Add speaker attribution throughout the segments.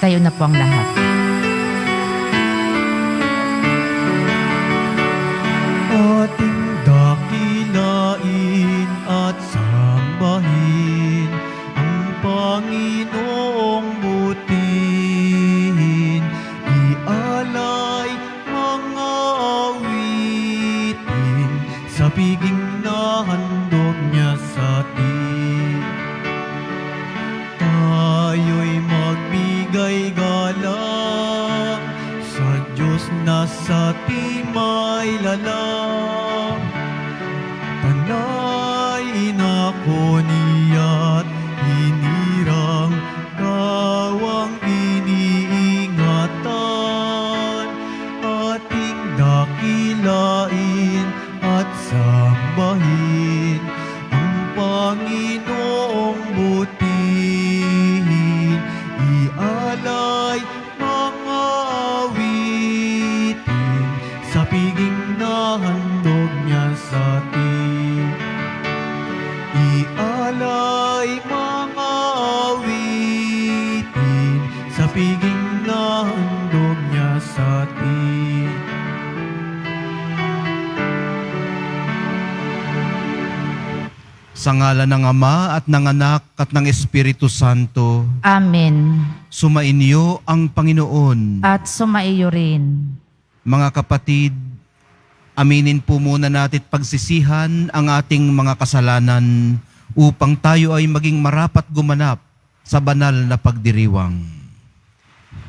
Speaker 1: Tayo na po ang lahat.
Speaker 2: Ating dakilain at sambahin ang Panginoong butihin. Ialay mga awitin sa piging na handog niya sa atin. Tayo'y magbigay galang sa Diyos na sa timay lalang. Tanay inako niya't hinirang kawang iniingatan. Ating dakilain at sambahin ang Panginoong butihin. Ialay mga awitin sa piging na handog niya sa atin. Ialay mga awitin sa piging na handog niya sa atin.
Speaker 3: Sa ngalan ng Ama at ng Anak at ng Espiritu Santo,
Speaker 1: Amen.
Speaker 3: sumainyo ang Panginoon.
Speaker 1: At sumaiyo rin.
Speaker 3: Mga kapatid, aminin po muna natin pagsisihan ang ating mga kasalanan upang tayo ay maging marapat gumanap sa banal na pagdiriwang.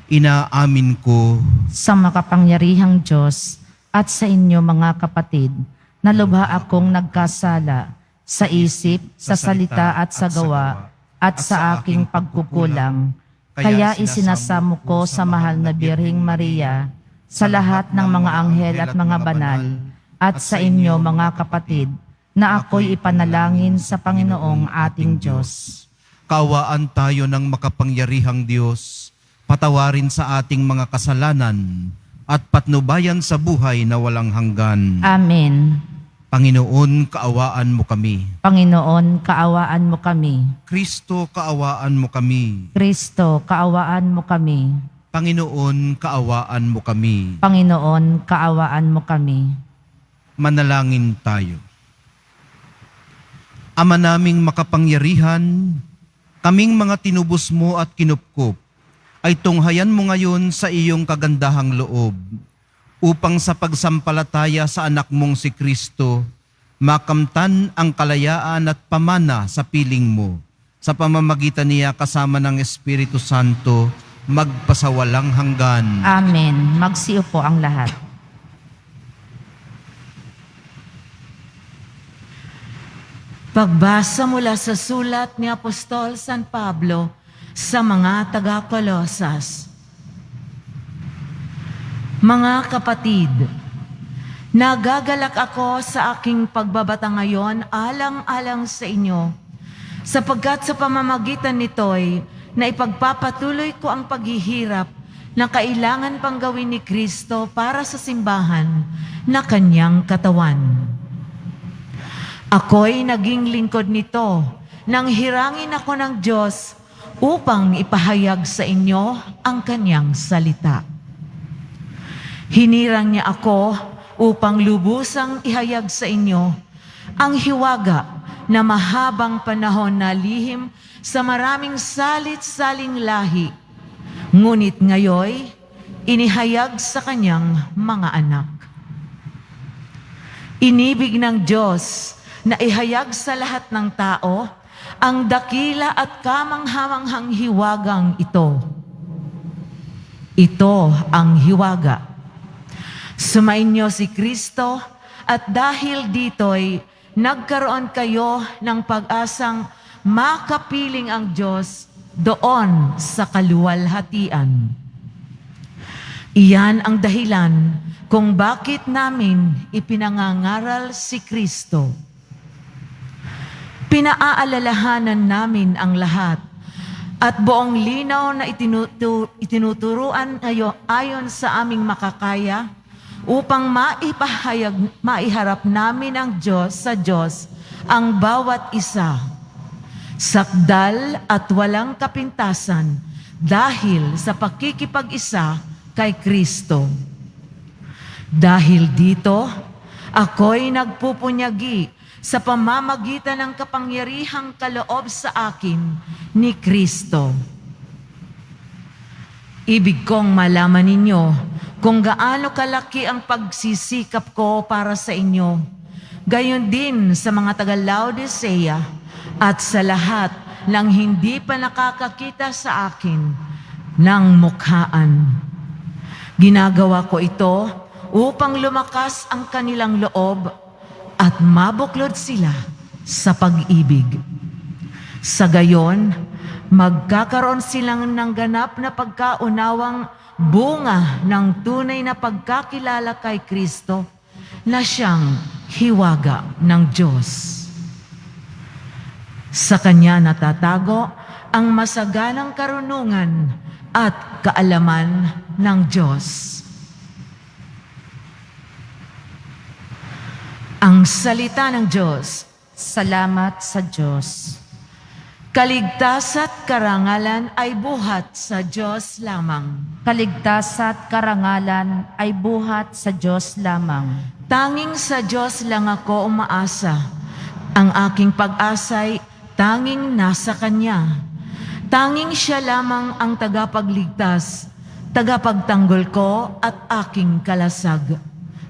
Speaker 3: Inaamin ko
Speaker 1: Sa makapangyarihang Diyos at sa inyo mga kapatid, na lubha akong nagkasala sa isip, sa salita at sa gawa, at sa aking pagkukulang. Kaya isinasamo ko sa mahal na Birheng Maria, sa lahat ng mga anghel at mga banal, at sa inyo mga kapatid, na ako'y ipanalangin sa Panginoong ating Diyos.
Speaker 3: kaawaan tayo ng makapangyarihang Diyos, patawarin sa ating mga kasalanan, at patnubayan sa buhay na walang hanggan.
Speaker 1: Amen.
Speaker 3: Panginoon, kaawaan mo kami.
Speaker 1: Panginoon, kaawaan mo kami.
Speaker 3: Kristo, kaawaan mo kami.
Speaker 1: Kristo, kaawaan mo kami.
Speaker 3: Panginoon, kaawaan mo kami.
Speaker 1: Panginoon, kaawaan mo kami.
Speaker 3: Manalangin tayo. Ama naming makapangyarihan, kaming mga tinubos mo at kinupkup, ay tunghayan mo ngayon sa iyong kagandahang loob, upang sa pagsampalataya sa anak mong si Kristo, makamtan ang kalayaan at pamana sa piling mo, sa pamamagitan niya kasama ng Espiritu Santo, magpasawalang hanggan.
Speaker 1: Amen. Magsiupo ang lahat.
Speaker 4: Pagbasa mula sa sulat ni Apostol San Pablo sa mga taga-Kolosas. Mga kapatid, nagagalak ako sa aking pagbabata ngayon alang-alang sa inyo, sapagkat sa pamamagitan nito'y na ipagpapatuloy ko ang paghihirap na kailangan pang gawin ni Kristo para sa simbahan na kanyang katawan. Ako'y naging lingkod nito nang hirangin ako ng Diyos upang ipahayag sa inyo ang kanyang salita. Hinirang niya ako upang lubusang ihayag sa inyo ang hiwaga na mahabang panahon na lihim sa maraming salit-saling lahi, ngunit ngayoy inihayag sa kanyang mga anak. Inibig ng Diyos na ihayag sa lahat ng tao ang dakila at kamanghamanghang hiwagang ito. Ito ang hiwaga. Sumainyo si Kristo at dahil dito'y nagkaroon kayo ng pag-asang makapiling ang Diyos doon sa kaluwalhatian. Iyan ang dahilan kung bakit namin ipinangangaral si Kristo. Pinaaalalahanan namin ang lahat at buong linaw na itinuturuan ayon sa aming makakaya upang maiharap namin ang Diyos sa Diyos ang bawat isa, sakdal at walang kapintasan dahil sa pakikipag-isa kay Kristo. Dahil dito, ako'y nagpupunyagi sa pamamagitan ng kapangyarihang kaloob sa akin ni Kristo. Ibig kong malaman ninyo kung gaano kalaki ang pagsisikap ko para sa inyo, gayon din sa mga taga-Laodicea at sa lahat ng hindi pa nakakakita sa akin ng mukhaan. Ginagawa ko ito upang lumakas ang kanilang loob at mabuklod sila sa pag-ibig. Sa gayon, magkakaroon silang ng ganap na pagkaunawang bunga ng tunay na pagkakilala kay Kristo na siyang hiwaga ng Diyos. Sa Kanya natatago ang masaganang karunungan at kaalaman ng Diyos. Ang salita ng Diyos.
Speaker 1: Salamat sa Diyos.
Speaker 4: Kaligtas at karangalan ay buhat sa Diyos lamang.
Speaker 1: Kaligtas at karangalan ay buhat sa Diyos lamang.
Speaker 4: Tanging sa Diyos lang ako umaasa. Ang aking pag-asa'y tanging nasa Kanya. Tanging Siya lamang ang tagapagligtas, tagapagtanggol ko at aking kalasag.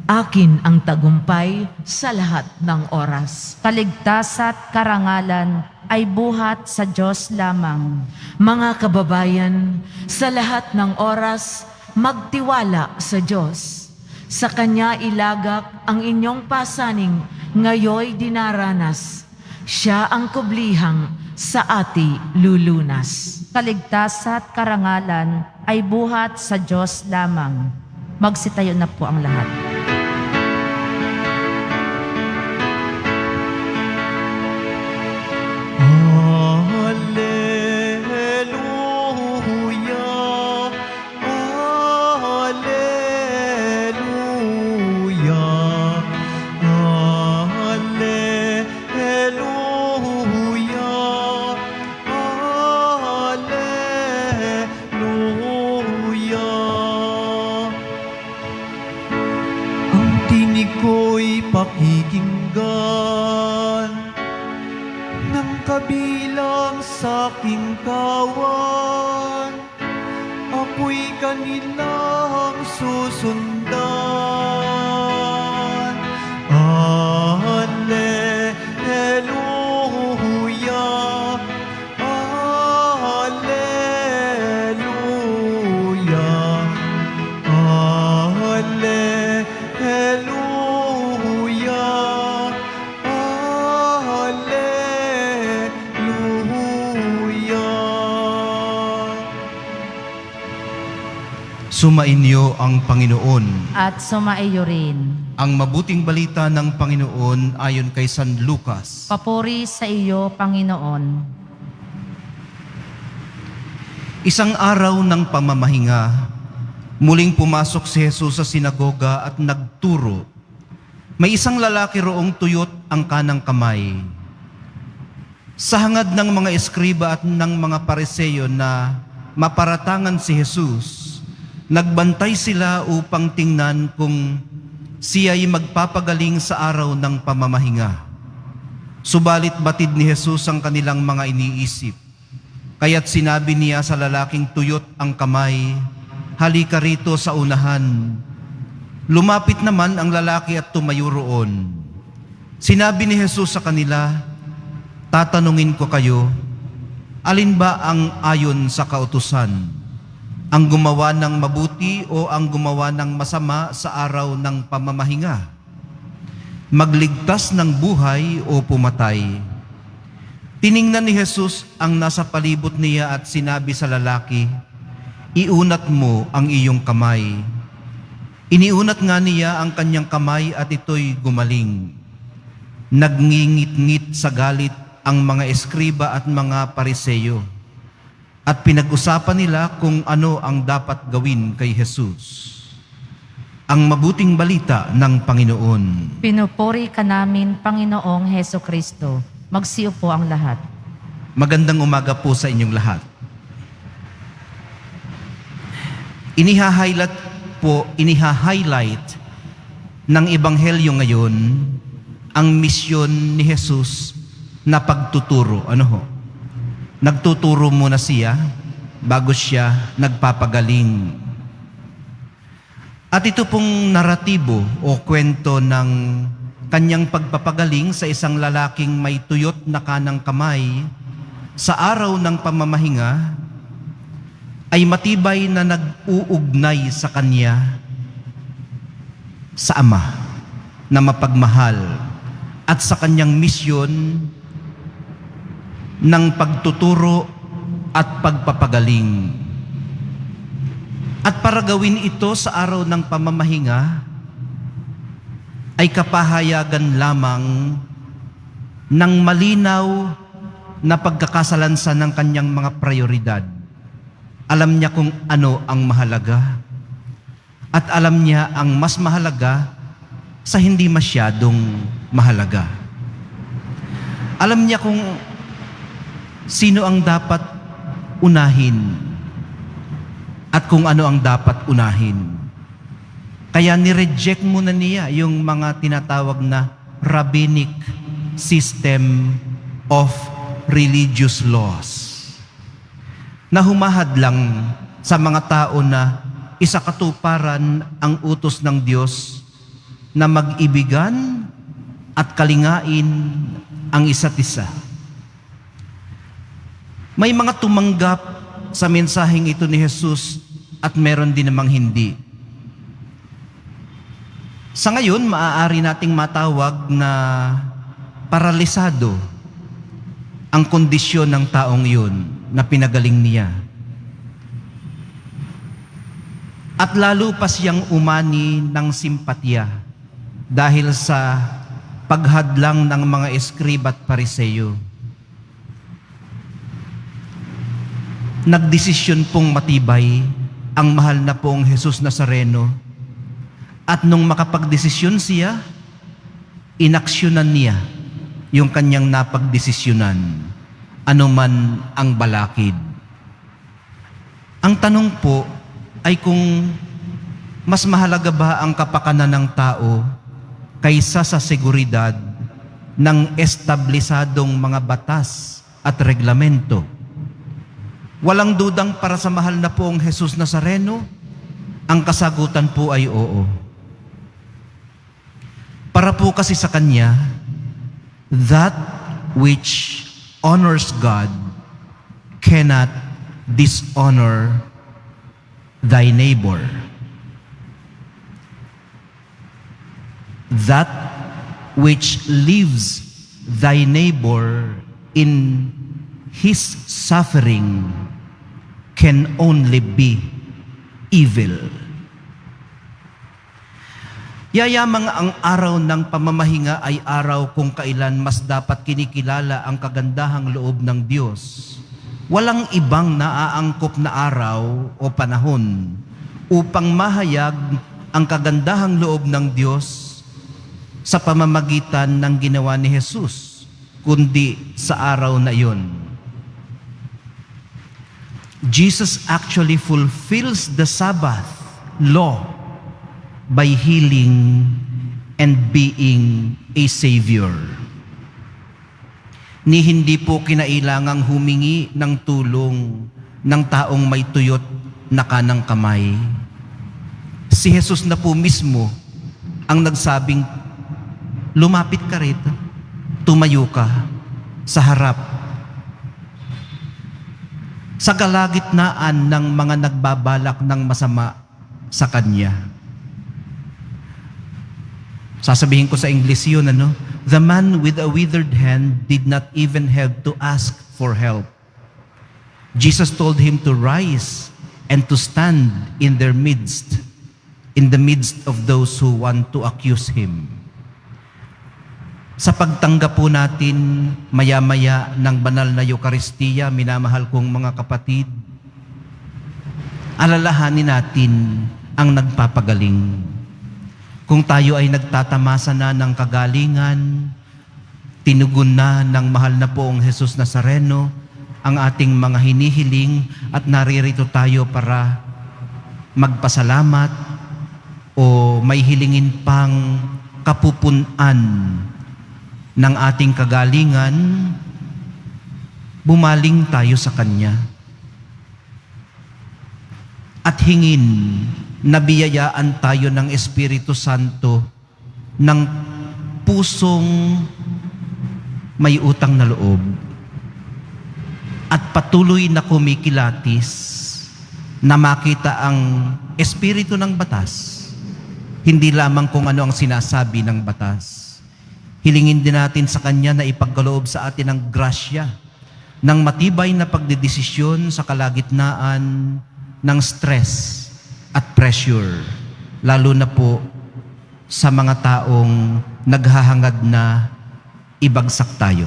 Speaker 4: Akin ang tagumpay sa lahat ng oras.
Speaker 1: Kaligtas at karangalan ay buhat sa Diyos lamang.
Speaker 4: Mga kababayan, sa lahat ng oras, magtiwala sa Diyos. Sa Kanya ilagak ang inyong pasaning ngayoy dinaranas. Siya ang kublihang sa ati lulunas.
Speaker 1: Kaligtas at karangalan ay buhat sa Diyos lamang. Magsitayo na po ang lahat.
Speaker 2: Hallelujah, hallelujah, hallelujah, hallelujah. Ang tinig ko'y pakikinggan ng kabilang sa aking kawan, ako'y kanilang susundan. Hallelujah, hallelujah, hallelujah, hallelujah.
Speaker 3: Sumainyo ang Panginoon.
Speaker 1: At sumaiyo rin.
Speaker 3: Ang mabuting balita ng Panginoon ayon kay San Lucas.
Speaker 1: Papuri sa iyo, Panginoon.
Speaker 3: Isang araw ng pamamahinga, muling pumasok si Jesus sa sinagoga at nagturo. May isang lalaki roong tuyot ang kanang kamay. Sa hangad ng mga eskriba at ng mga Pariseo na maparatangan si Jesus, nagbantay sila upang tingnan kung siya'y magpapagaling sa araw ng pamamahinga. Subalit batid ni Jesus ang kanilang mga iniisip. Kaya't sinabi niya sa lalaking tuyot ang kamay, "Halika rito sa unahan." Lumapit naman ang lalaki at tumayo roon. Sinabi ni Jesus sa kanila, "Tatanungin ko kayo, alin ba ang ayon sa kautusan? Ang gumawa ng mabuti o ang gumawa ng masama sa araw ng pamamahinga? Magligtas ng buhay o pumatay?" Tiningnan ni Jesus ang nasa palibot niya at sinabi sa lalaki, "Iunat mo ang iyong kamay." Iniunat nga niya ang kanyang kamay at ito'y gumaling. Nagngingit-ngit sa galit ang mga eskriba at mga Pariseo, at pinag-usapan nila kung ano ang dapat gawin kay Jesus. Ang mabuting balita ng Panginoon.
Speaker 1: Pinupuri ka namin, Panginoong Heso Kristo. Magsiupo ang lahat.
Speaker 3: Magandang umaga po sa inyong lahat. iniha-highlight ng Ebanghelyo ngayon ang misyon ni Jesus na pagtuturo. Ano ho? Nagtuturo muna siya bago siya nagpapagaling. At ito pong naratibo o kwento ng kanyang pagpapagaling sa isang lalaking may tuyot na kanang kamay sa araw ng pamamahinga ay matibay na nag-uugnay sa kanya sa Ama na mapagmahal at sa kanyang misyon ng pagtuturo at pagpapagaling. At para gawin ito sa araw ng pamamahinga, ay kapahayagan lamang ng malinaw na pagkakasalansan ng kanyang mga prioridad. Alam niya kung ano ang mahalaga at alam niya ang mas mahalaga sa hindi masyadong mahalaga. Alam niya kung sino ang dapat unahin at kung ano ang dapat unahin. Kaya nireject muna niya yung mga tinatawag na rabbinic system of religious laws na humahadlang sa mga tao na isakatuparan ang utos ng Diyos na mag-ibigan at kalingain ang isa't isa. May mga tumanggap sa mensaheng ito ni Jesus at meron din namang hindi. Sa ngayon, maaari nating matawag na paralisado ang kondisyon ng taong yun na pinagaling niya. At lalo pa siyang umani ng simpatya dahil sa paghadlang ng mga eskriba at pariseyo. Nagdesisyon pong matibay ang mahal na poong Jesus Nazareno at nung makapagdesisyon siya, inaksyonan niya yung kanyang napagdesisyonan, anuman ang balakid. Ang tanong po ay kung mas mahalaga ba ang kapakanan ng tao kaysa sa seguridad ng establisadong mga batas at reglamento. Walang dudang para sa mahal na poong Jesus Nazareno, ang kasagutan po ay oo. Para po kasi sa Kanya, that which honors God cannot dishonor thy neighbor. That which leaves thy neighbor in his suffering can only be evil. Yayamang ang araw ng pamamahinga ay araw kung kailan mas dapat kinikilala ang kagandahang loob ng Diyos. Walang ibang naaangkop na araw o panahon upang mahayag ang kagandahang loob ng Diyos sa pamamagitan ng ginawa ni Jesus, kundi sa araw na iyon. Jesus actually fulfills the Sabbath law by healing and being a Savior. Ni hindi po kinailangang humingi ng tulong ng taong may tuyot na kanang kamay. Si Jesus na po mismo ang nagsabing, lumapit ka rito, tumayo ka sa harap. Sa kalagitnaan ng mga nagbabalak ng masama sa Kanya. Sasabihin ko sa English yun, ano? The man with a withered hand did not even have to ask for help. Jesus told him to rise and to stand in their midst, in the midst of those who want to accuse him. Sa pagtanggap po natin maya-maya ng banal na Eucharistia, minamahal kong mga kapatid, alalahanin natin ang nagpapagaling. Kung tayo ay nagtatamasa na ng kagalingan, tinugon na ng mahal na poong Jesus Nazareno ang ating mga hinihiling at naririto tayo para magpasalamat o may hilingin pang kapupunan ng ating kagalingan, bumaling tayo sa Kanya at hingin na biyayaan tayo ng Espiritu Santo ng pusong may utang na loob at patuloy na kumikilatis na makita ang espiritu ng batas, hindi lamang kung ano ang sinasabi ng batas. Hilingin din natin sa Kanya na ipagkaloob sa atin ang grasya ng matibay na pagdedesisyon sa kalagitnaan ng stress at pressure, lalo na po sa mga taong naghahangad na ibagsak tayo.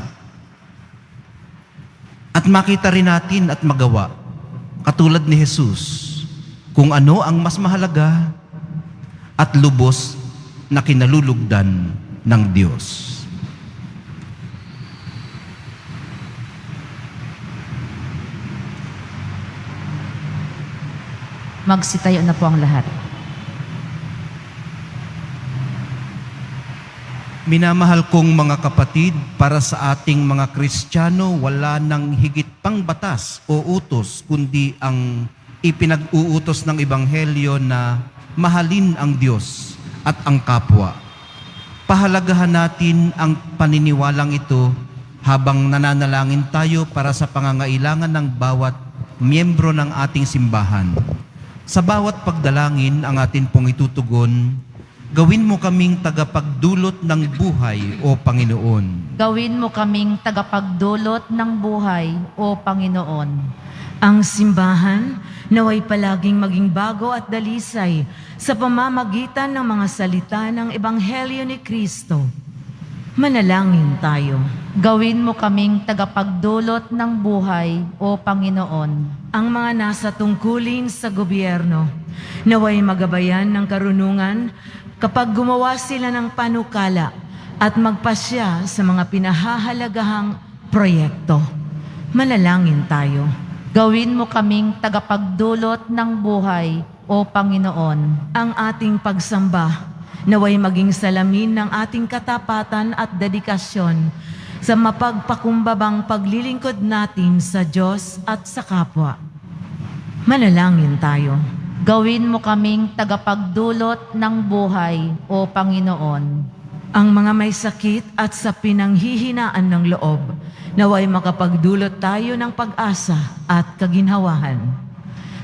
Speaker 3: At makita rin natin at magawa, katulad ni Jesus, kung ano ang mas mahalaga at lubos na kinalulugdan ng Diyos.
Speaker 1: Magsitayo na po ang lahat.
Speaker 3: Minamahal kong mga kapatid, para sa ating mga Kristiyano, wala nang higit pang batas o utos, kundi ang ipinag-uutos ng Ebanghelyo na mahalin ang Diyos at ang kapwa. Pahalagahan natin ang paniniwalang ito habang nananalangin tayo para sa pangangailangan ng bawat miyembro ng ating simbahan. Sa bawat pagdalangin ang atin pong itutugon, gawin mo kaming tagapagdulot ng buhay, O Panginoon.
Speaker 1: Gawin mo kaming tagapagdulot ng buhay, O Panginoon.
Speaker 4: Ang simbahan naway palaging maging bago at dalisay sa pamamagitan ng mga salita ng Ebanghelyo ni Kristo. Manalangin tayo.
Speaker 1: Gawin mo kaming tagapagdulot ng buhay, O Panginoon.
Speaker 4: Ang mga nasa tungkulin sa gobyerno naway magabayan ng karunungan kapag gumawa sila ng panukala at magpasya sa mga pinahahalagahang proyekto. Manalangin tayo.
Speaker 1: Gawin mo kaming tagapagdulot ng buhay, O Panginoon.
Speaker 4: Ang ating pagsamba naway maging salamin ng ating katapatan at dedikasyon sa mapagpakumbabang paglilingkod natin sa Diyos at sa kapwa. Manalangin tayo.
Speaker 1: Gawin mo kaming tagapagdulot ng buhay, O Panginoon.
Speaker 4: Ang mga may sakit at sa pinanghihinaan ng loob, naway makapagdulot tayo ng pag-asa at kaginhawahan.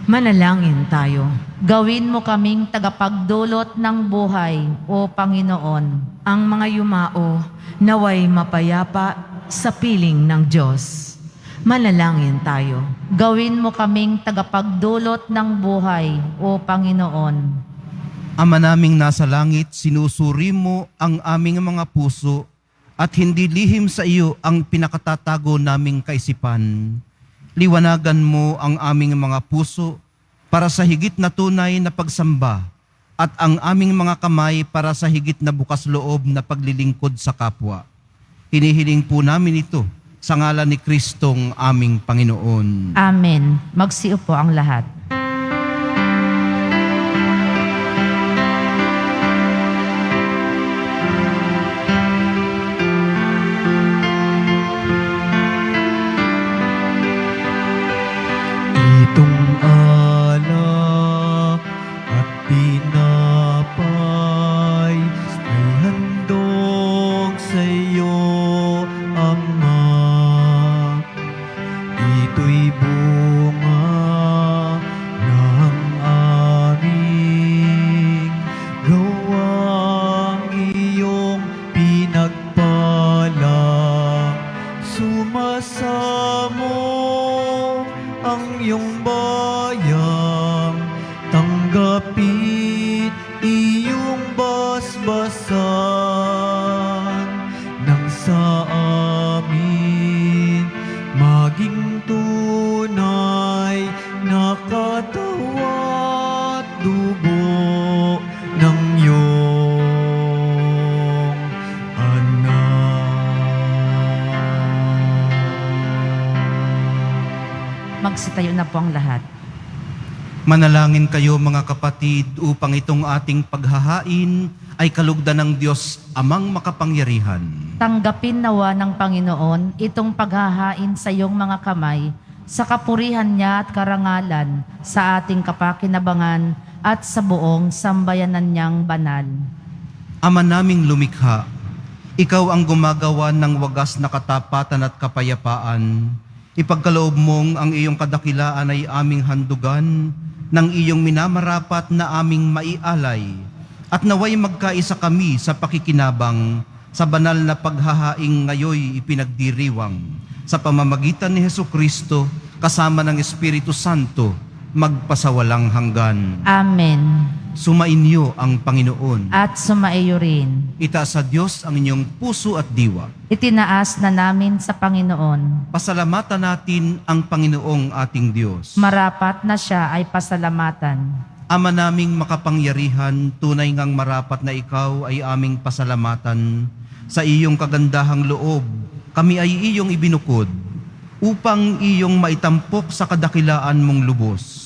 Speaker 4: Manalangin tayo.
Speaker 1: Gawin mo kaming tagapagdulot ng buhay, O Panginoon.
Speaker 4: Ang mga yumao, naway mapayapa sa piling ng Diyos. Manalangin tayo.
Speaker 1: Gawin mo kaming tagapagdulot ng buhay, O Panginoon.
Speaker 3: Ama naming nasa langit, sinusuri mo ang aming mga puso at hindi lihim sa iyo ang pinakatatago naming kaisipan. Liwanagan mo ang aming mga puso para sa higit na tunay na pagsamba at ang aming mga kamay para sa higit na bukas loob na paglilingkod sa kapwa. Hinihiling po namin ito sa ngalan ni Kristong aming Panginoon.
Speaker 1: Amen. Magsiupo ang lahat.
Speaker 2: Itong alak at tinapay ay handog sa iyo, Ama. Ito'y bunga ng aming gawang iyong pinagpalang. Sumasamo ang iyong bayang, tanggapit iyong basbasan, nang sa amin maging tunay na katawan at dugo ng iyong anak.
Speaker 1: Magsitayo na po ang lahat.
Speaker 3: Manalangin kayo mga kapatid upang itong ating paghahain ay kalugdan ng Diyos Amang makapangyarihan.
Speaker 1: Tanggapin nawa ng Panginoon itong paghahain sa iyong mga kamay sa kapurihan niya at karangalan sa ating kapakinabangan at sa buong sambayanan niyang banal.
Speaker 3: Ama naming lumikha, ikaw ang gumagawa ng wagas na katapatan at kapayapaan. Ipagkaloob mong ang iyong kadakilaan ay aming handugan ng iyong minamarapat na aming maialay, at naway magkaisa kami sa pakikinabang sa banal na paghahaing ngayoy ipinagdiriwang sa pamamagitan ni Hesukristo kasama ng Espiritu Santo magpasawalang hanggan.
Speaker 1: Amen.
Speaker 3: Sumainyo ang Panginoon.
Speaker 1: At sumaiyo rin.
Speaker 3: Itaas sa Diyos ang inyong puso at diwa.
Speaker 1: Itinaas na namin sa Panginoon.
Speaker 3: Pasalamatan natin ang Panginoong ating Diyos.
Speaker 1: Marapat na siya ay pasalamatan.
Speaker 3: Ama naming makapangyarihan, tunay ngang marapat na ikaw ay aming pasalamatan. Sa iyong kagandahang loob, kami ay iyong ibinukod upang iyong maitampok sa kadakilaan mong lubos.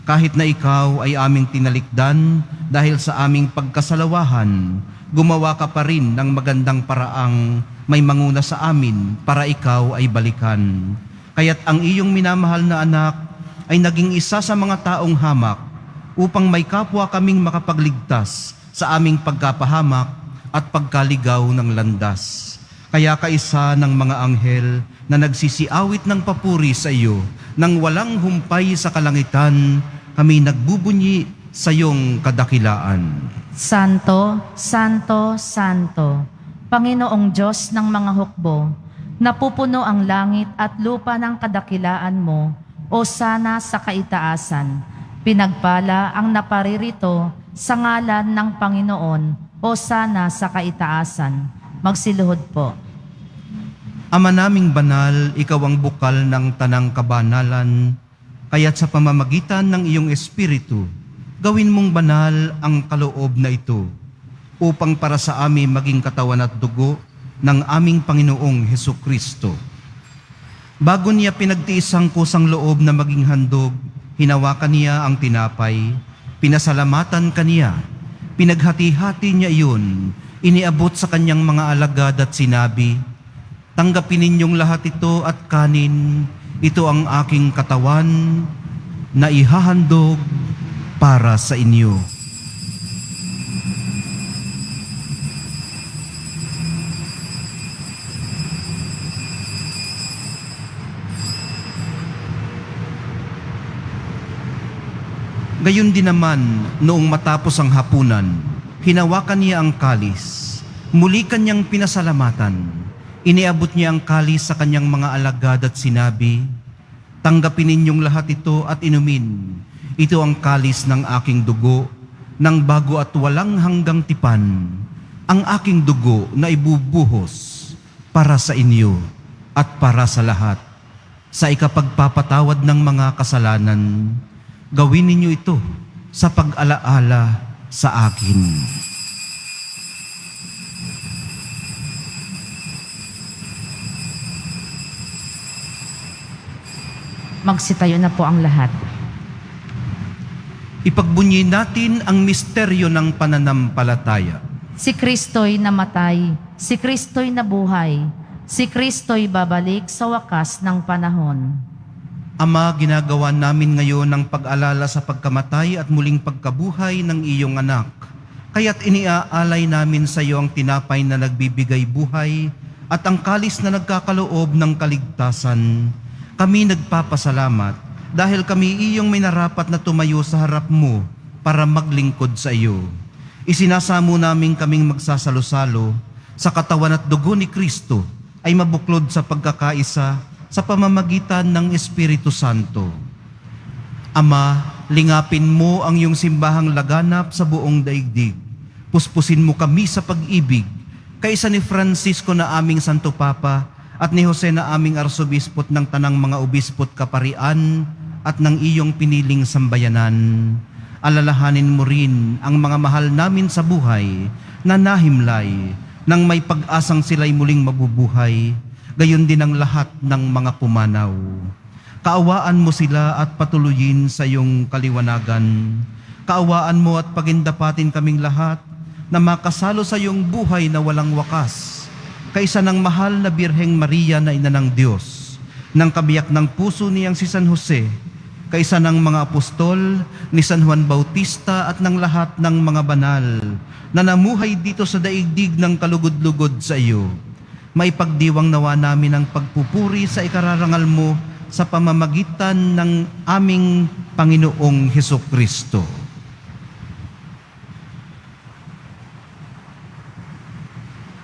Speaker 3: Kahit na ikaw ay aming tinalikdan dahil sa aming pagkasalawahan, gumawa ka pa rin ng magandang paraang may manguna sa amin para ikaw ay balikan. Kaya't ang iyong minamahal na anak ay naging isa sa mga taong hamak upang may kapwa kaming makapagligtas sa aming pagkapahamak at pagkaligaw ng landas. Kaya kaisa ng mga anghel na nagsisiawit ng papuri sa iyo, nang walang humpay sa kalangitan, kami nagbubunyi sa iyong kadakilaan.
Speaker 1: Santo, Santo, Santo, Panginoong Diyos ng mga hukbo, napupuno ang langit at lupa ng kadakilaan mo, o sana sa kaitaasan. Pinagpala ang naparirito sa ngalan ng Panginoon, o sana sa kaitaasan. Magsiluhod po.
Speaker 3: Ama naming banal, ikaw ang bukal ng tanang kabanalan, kaya't sa pamamagitan ng iyong Espiritu, gawin mong banal ang kaloob na ito, upang para sa amin maging katawan at dugo ng aming Panginoong Hesukristo. Bago niya pinagtiis ang kusang loob na maging handog, hinawakan niya ang tinapay, pinasalamatan kaniya, pinaghati-hati niya iyon, iniabot sa kanyang mga alagad at sinabi, "Tanggapin ninyong lahat ito at kanin, ito ang aking katawan na ihahandog para sa inyo." Gayon din naman, noong matapos ang hapunan, hinawakan niya ang kalis, muli kanyang pinasalamatan, iniabot niya ang kalis sa kanyang mga alagad at sinabi, "Tanggapin ninyong lahat ito at inumin. Ito ang kalis ng aking dugo, ng bago at walang hanggang tipan, ang aking dugo na ibubuhos para sa inyo at para sa lahat. Sa ikapagpapatawad ng mga kasalanan, gawin ninyo ito sa pag-alaala sa akin."
Speaker 1: Magsitayo na po ang lahat.
Speaker 3: Ipagbunyi natin ang misteryo ng pananampalataya.
Speaker 1: Si Kristo'y namatay, si Kristo'y nabuhay, si Kristo'y babalik sa wakas ng panahon.
Speaker 3: Ama, ginagawa namin ngayon ang pag-alala sa pagkamatay at muling pagkabuhay ng iyong anak. Kaya't iniaalay namin sa iyo ang tinapay na nagbibigay buhay at ang kalis na nagkakaloob ng kaligtasan. Kami nagpapasalamat dahil kami iyong minarapat na tumayo sa harap mo para maglingkod sa iyo. Isinasamo namin kaming magsasalo-salo sa katawan at dugo ni Kristo ay mabuklod sa pagkakaisa sa pamamagitan ng Espiritu Santo. Ama, lingapin mo ang iyong simbahang laganap sa buong daigdig. Puspusin mo kami sa pag-ibig, kaisa ni Francisco na aming Santo Papa at ni Jose na aming Arsobispot ng tanang mga obispot kaparian at ng iyong piniling sambayanan. Alalahanin mo rin ang mga mahal namin sa buhay na nahimlay nang may pag-asang sila'y muling mabubuhay, gayon din ang lahat ng mga pumanaw. Kaawaan mo sila at patuloyin sa iyong kaliwanagan. Kaawaan mo at pagindapatin kaming lahat na makasalo sa iyong buhay na walang wakas. Kaisa ng mahal na Birheng Maria na ina ng Diyos, ng kabiyak ng puso niyang si San Jose, kaisa ng mga apostol, ni San Juan Bautista at ng lahat ng mga banal na namuhay dito sa daigdig ng kalugod-lugod sa iyo. Maipagdiwang nawa namin ang pagpupuri sa ikararangal mo sa pamamagitan ng aming Panginoong Hesukristo.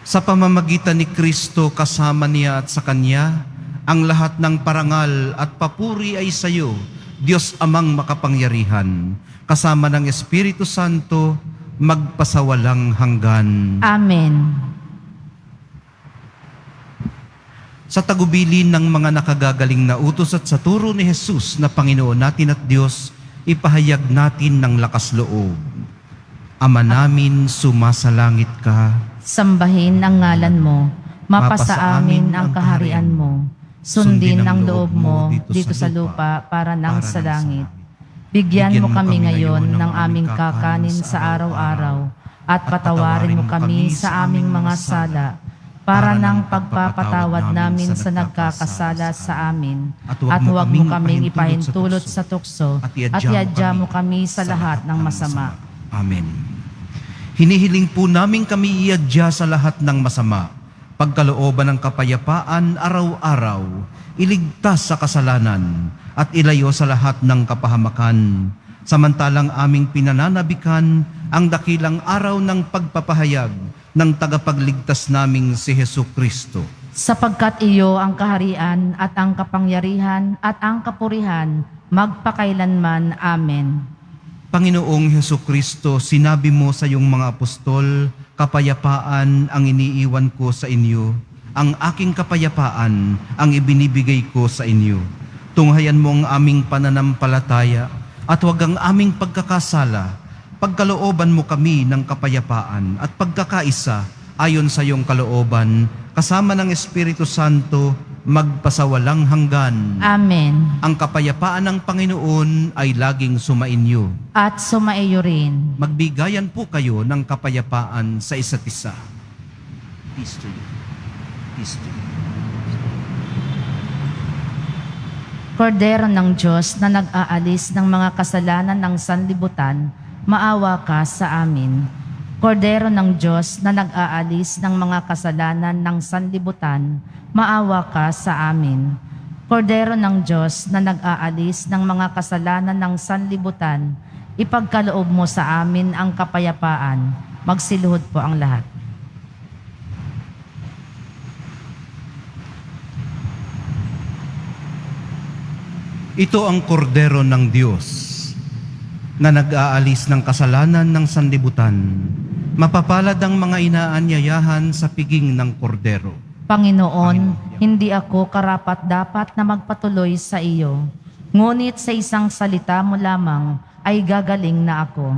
Speaker 3: Sa pamamagitan ni Kristo kasama niya at sa Kanya, ang lahat ng parangal at papuri ay sa iyo, Diyos Amang makapangyarihan, kasama ng Espiritu Santo, magpasawalang hanggan.
Speaker 1: Amen.
Speaker 3: Sa tagubilin ng mga nakagagaling na utos at sa turo ni Jesus na Panginoon natin at Diyos, ipahayag natin ng lakas loob. Ama namin, sumasalangit ka.
Speaker 1: Sambahin ang ngalan mo, mapasa amin ang kaharian mo. Sundin ang loob mo dito sa lupa para nang sa langit. Bigyan mo kami ngayon ng aming kakanin sa araw-araw at patawarin mo kami sa aming mga sala para ng pagpapatawad namin sa nagkakasala sa amin. At huwag mo kaming ipahintulot sa tukso at iadya mo kami sa lahat ng masama.
Speaker 3: Amen. Hinihiling po namin kami iadya sa lahat ng masama, pagkalooban ng kapayapaan araw-araw, iligtas sa kasalanan, at ilayo sa lahat ng kapahamakan. Samantalang aming pinananabikan ang dakilang araw ng pagpapahayag ng tagapagligtas naming si Hesukristo.
Speaker 1: Sapagkat iyo ang kaharian at ang kapangyarihan at ang kapurihan magpakailanman. Amen.
Speaker 3: Panginoong Hesukristo, sinabi mo sa iyong mga apostol, kapayapaan ang iniiwan ko sa inyo, ang aking kapayapaan ang ibinibigay ko sa inyo. Tunghayan mo ang aming pananampalataya at huwag ang aming pagkakasala. Pagkalooban mo kami ng kapayapaan at pagkakaisa ayon sa iyong kalooban, kasama ng Espiritu Santo, magpasawalang hanggan.
Speaker 1: Amen.
Speaker 3: Ang kapayapaan ng Panginoon ay laging sumainyo.
Speaker 1: At sumaiyo rin.
Speaker 3: Magbigayan po kayo ng kapayapaan sa isa't isa. Peace to you. Peace to you.
Speaker 1: Kordero ng Diyos na nag-aalis ng mga kasalanan ng sanlibutan, maawa ka sa amin. Kordero ng Diyos na nag-aalis ng mga kasalanan ng sanlibutan, maawa ka sa amin. Kordero ng Diyos na nag-aalis ng mga kasalanan ng sanlibutan, ipagkaloob mo sa amin ang kapayapaan. Magsiluhod po ang lahat.
Speaker 3: Ito ang kordero ng Diyos na nag-aalis ng kasalanan ng sanlibutan. Mapapalad ang mga inaanyayahan sa piging ng kordero.
Speaker 1: Panginoon, hindi ako karapat-dapat na magpatuloy sa iyo. Ngunit sa isang salita mo lamang ay gagaling na ako.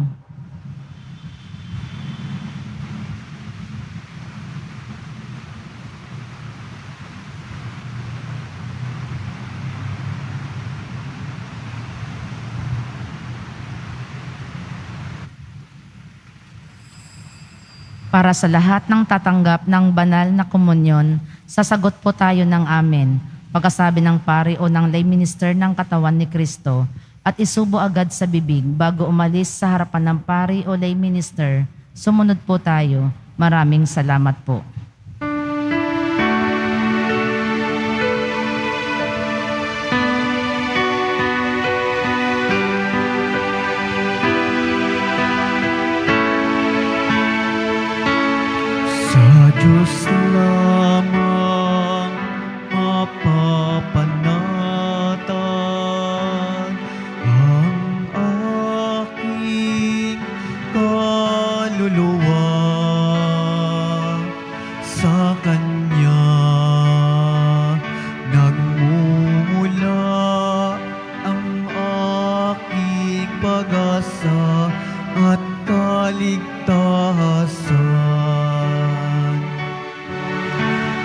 Speaker 1: Para sa lahat ng tatanggap ng banal na komunyon, sasagot po tayo ng amen. Pagkasabi ng pari o ng lay minister ng katawan ni Kristo at isubo agad sa bibig bago umalis sa harapan ng pari o lay minister. Sumunod po tayo. Maraming salamat po.
Speaker 2: Sa Diyos lamang mapapanatan ang aking kaluluwa. Sa Kanya nagmumula ang aking pag-asa at kaligtasan.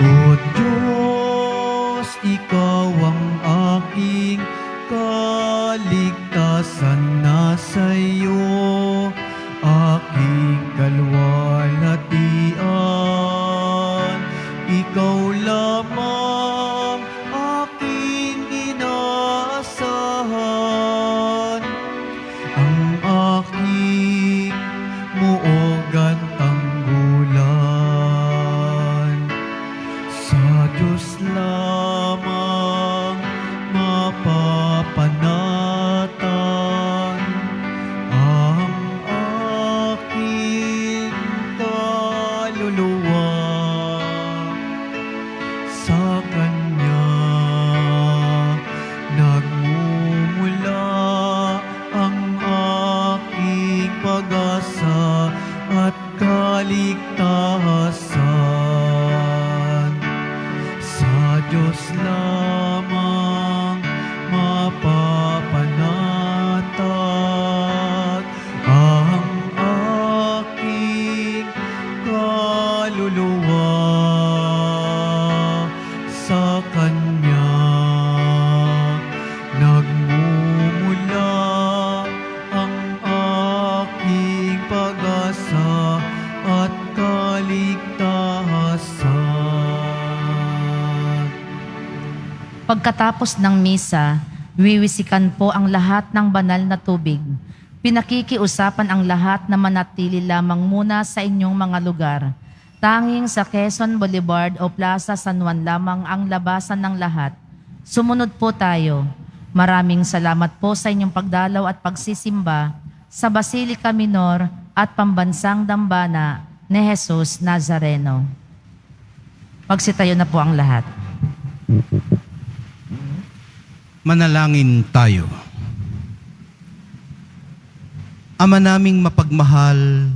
Speaker 2: O Diyos, Ikaw ang aking
Speaker 1: Pagkatapos ng misa, wiwisikan po ang lahat ng banal na tubig. Pinakikiusapan ang lahat na manatili lamang muna sa inyong mga lugar. Tanging sa Quezon Boulevard o Plaza San Juan lamang ang labasan ng lahat. Sumunod po tayo. Maraming salamat po sa inyong pagdalaw at pagsisimba sa Basilica Minor at Pambansang Dambana ni Jesus Nazareno. Magsitayo na po ang lahat.
Speaker 3: Manalangin tayo. Ama naming mapagmahal,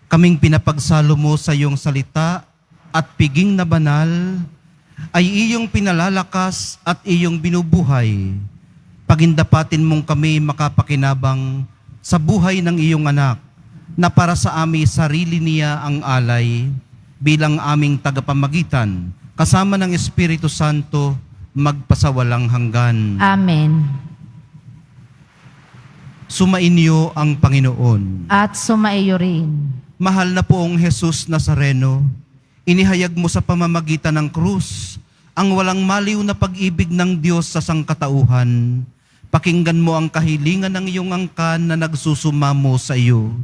Speaker 3: kaming pinapagsalo mo sa iyong salita at piging na banal, ay iyong pinalalakas at iyong binubuhay. Pagindapatin mong kami makapakinabang sa buhay ng iyong anak, na para sa aming sarili niya ang alay, bilang aming tagapamagitan, kasama ng Espiritu Santo, magpasawalang hanggan.
Speaker 1: Amen.
Speaker 3: Sumainyo ang Panginoon.
Speaker 1: At sumaiyo rin.
Speaker 3: Mahal na poong Jesus Nazareno, inihayag mo sa pamamagitan ng krus ang walang maliw na pag-ibig ng Diyos sa sangkatauhan. Pakinggan mo ang kahilingan ng iyong angkan na nagsusumamo sa iyo.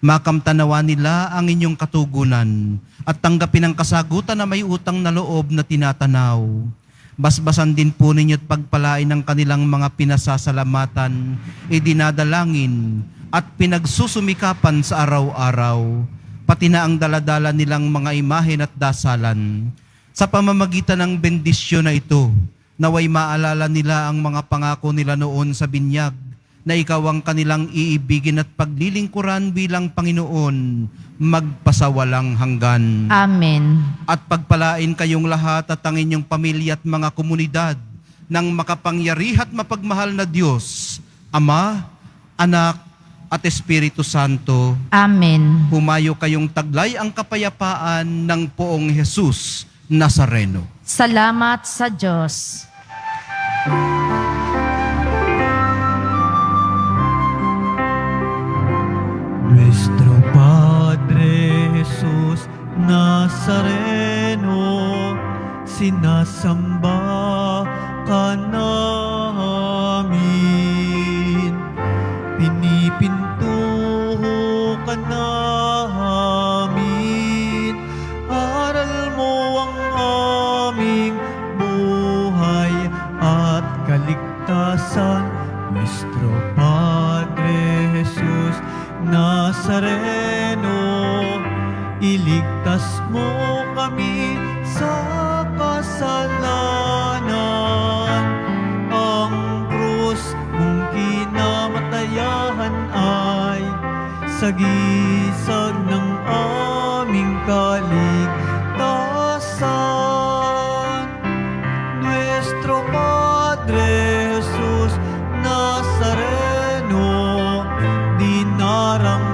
Speaker 3: Makamtanawa nila ang inyong katugunan at tanggapin ang kasagutan na may utang na loob na tinatanaw. Basbasan din po ninyo at pagpalain ng kanilang mga pinasasalamatan, idinadalangin at pinagsusumikapan sa araw-araw, pati na ang daladala nilang mga imahen at dasalan. Sa pamamagitan ng bendisyon na ito, naway maalala nila ang mga pangako nila noon sa binyag, na ikaw ang kanilang iibigin at paglilingkuran bilang Panginoon, magpasawalang hanggan.
Speaker 1: Amen.
Speaker 3: At pagpalain kayong lahat at ang inyong pamilya at mga komunidad ng makapangyarihan at mapagmahal na Diyos, Ama, Anak, at Espiritu Santo.
Speaker 1: Amen.
Speaker 3: Humayo kayong taglay ang kapayapaan ng poong Jesus Nazareno.
Speaker 1: Salamat sa Diyos.
Speaker 2: Nuestro Padre Jesus Nazareno, sinasamba ka namin. Pinipinto ka namin. Aral mo ang aming buhay at kaligtasan. Nuestro Padre Jesus Nazareno, iligtas mo kami sa kasalanan. Ang krus mong kinamatayan ay sagisag ng aming kaligtasan. Nuestro Padre Jesus Nazareno, dinarang